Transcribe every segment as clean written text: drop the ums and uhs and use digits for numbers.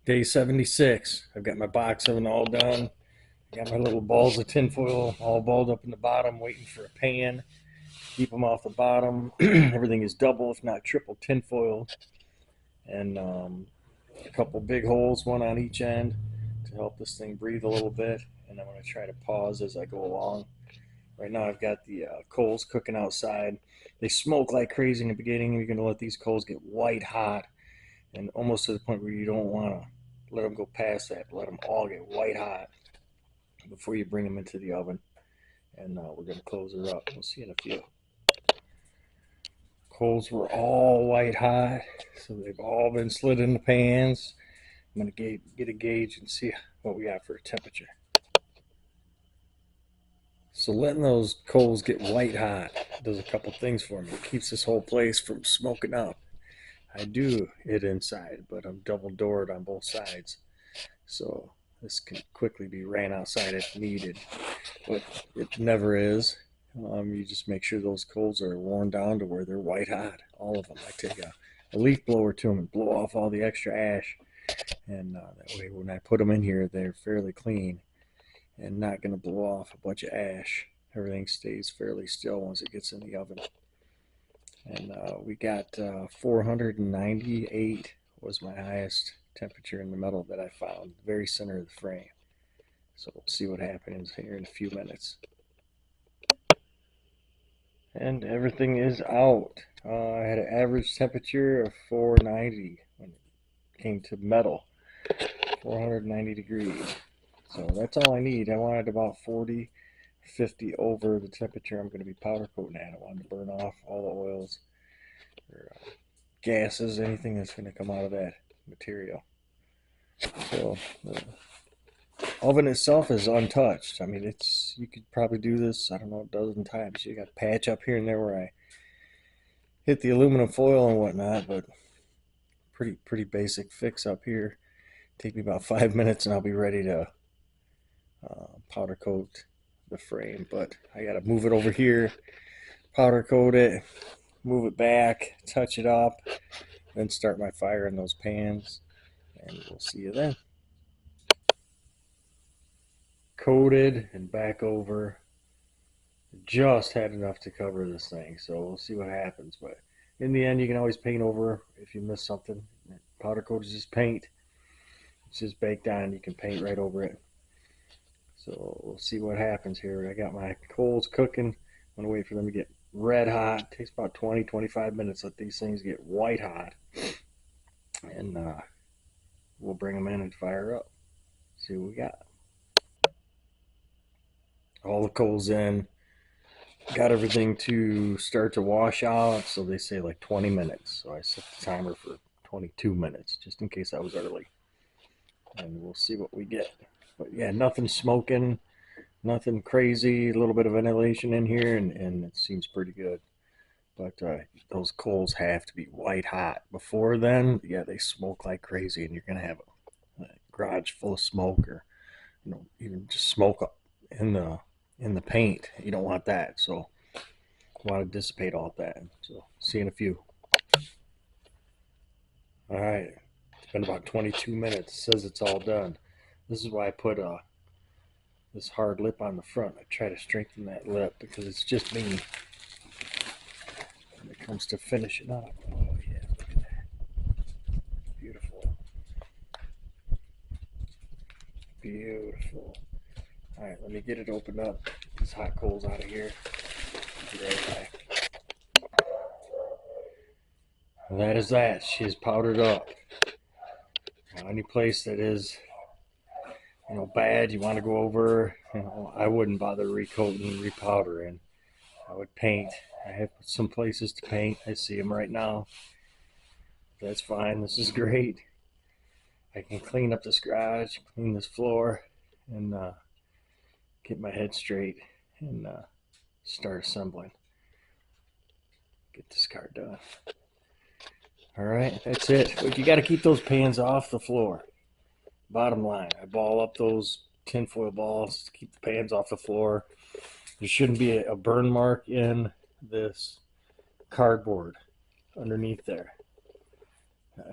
Day 76. I've got my box oven all done. I got my little balls of tinfoil all balled up in the bottom, waiting for a pan. Keep them off the bottom. Everything is double, if not triple tinfoil. And a couple big holes, one on each end, to help this thing breathe a little bit. And I'm going to try to pause as I go along. Right now, I've got the coals cooking outside. They smoke like crazy in the beginning. You're going to let these coals get white hot and almost to the point where you don't want to let them go past that. Let them all get white hot before you bring them into the oven. And we're going to close her up. We'll see in a few. Coals were all white hot, so they've all been slid in the pans. I'm going to get a gauge and see what we got for a temperature. So letting those coals get white hot does a couple things for me. It keeps this whole place from smoking up. I do it inside, but I'm double doored on both sides. So this can quickly be ran outside if needed, but it never is. You just make sure those coals are worn down to where they're white hot, all of them. I take a leaf blower to them and blow off all the extra ash, and that way when I put them in here, they're fairly clean and not going to blow off a bunch of ash. Everything stays fairly still once it gets in the oven. And we got 498 was my highest temperature in the metal that I found, very center of the frame. So we'll see what happens here in a few minutes. And everything is out. I had an average temperature of 490 when it came to metal, 490 degrees. So that's all I need. I wanted about 40, 50 over the temperature I'm going to be powder coating at. I wanted to burn off all the oils or gases, anything that's going to come out of that material. So the oven itself is untouched. I mean, you could probably do this, I don't know, a dozen times. You got a patch up here and there where I hit the aluminum foil and whatnot, but pretty basic fix up here. Take me about 5 minutes and I'll be ready to powder coat the frame. But I got to move it over here, powder coat it, move it back, touch it up, then start my fire in those pans, and we'll see you then. Coated and back over. Just had enough to cover this thing, so we'll see what happens. But in the end, you can always paint over if you miss something. Powder coat is just paint. It's just baked on. You can paint right over it. So we'll see what happens here. I got my coals cooking. I'm going to wait for them to get red hot. It takes about 20-25 minutes. Let these things get white hot. And we'll bring them in and fire up. See what we got. All the coals in. Got everything to start to wash out. So they say like 20 minutes. So I set the timer for 22 minutes just in case I was early. And we'll see what we get. But yeah, nothing smoking, nothing crazy. A little bit of ventilation in here, and it seems pretty good. But those coals have to be white hot. Before then, yeah, they smoke like crazy, and you're gonna have a garage full of smoke, or even just smoke up in the paint. You don't want that, so you want to dissipate all that. So see you in a few. All right, it's been about 22 minutes. It says it's all done. This is why I put this hard lip on the front. I try to strengthen that lip because it's just me when it comes to finishing up. Oh yeah, look at that. Beautiful. Beautiful. All right, let me get it opened up. Get these hot coals out of here. Be right back. And that is that. She is powdered up. Now, any place that is bad, you want to go over, I wouldn't bother recoating, repowdering. I would paint. I have some places to paint. I see them right now. That's fine. This is great. I can clean up this garage, clean this floor, and get my head straight and start assembling. Get this car done. All right, that's it. But you got to keep those pans off the floor. Bottom line, I ball up those tinfoil balls to keep the pans off the floor. There shouldn't be a burn mark in this cardboard underneath there.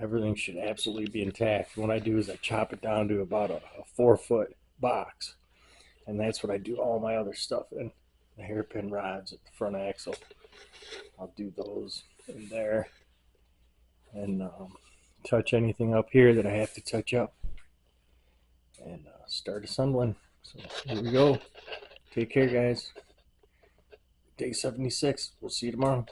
Everything should absolutely be intact. What I do is I chop it down to about a 4-foot box, and that's what I do all my other stuff in. The hairpin rods at the front axle, I'll do those in there, and touch anything up here that I have to touch up, and start assembling. So here we go. Take care, guys. Day 76. We'll see you tomorrow.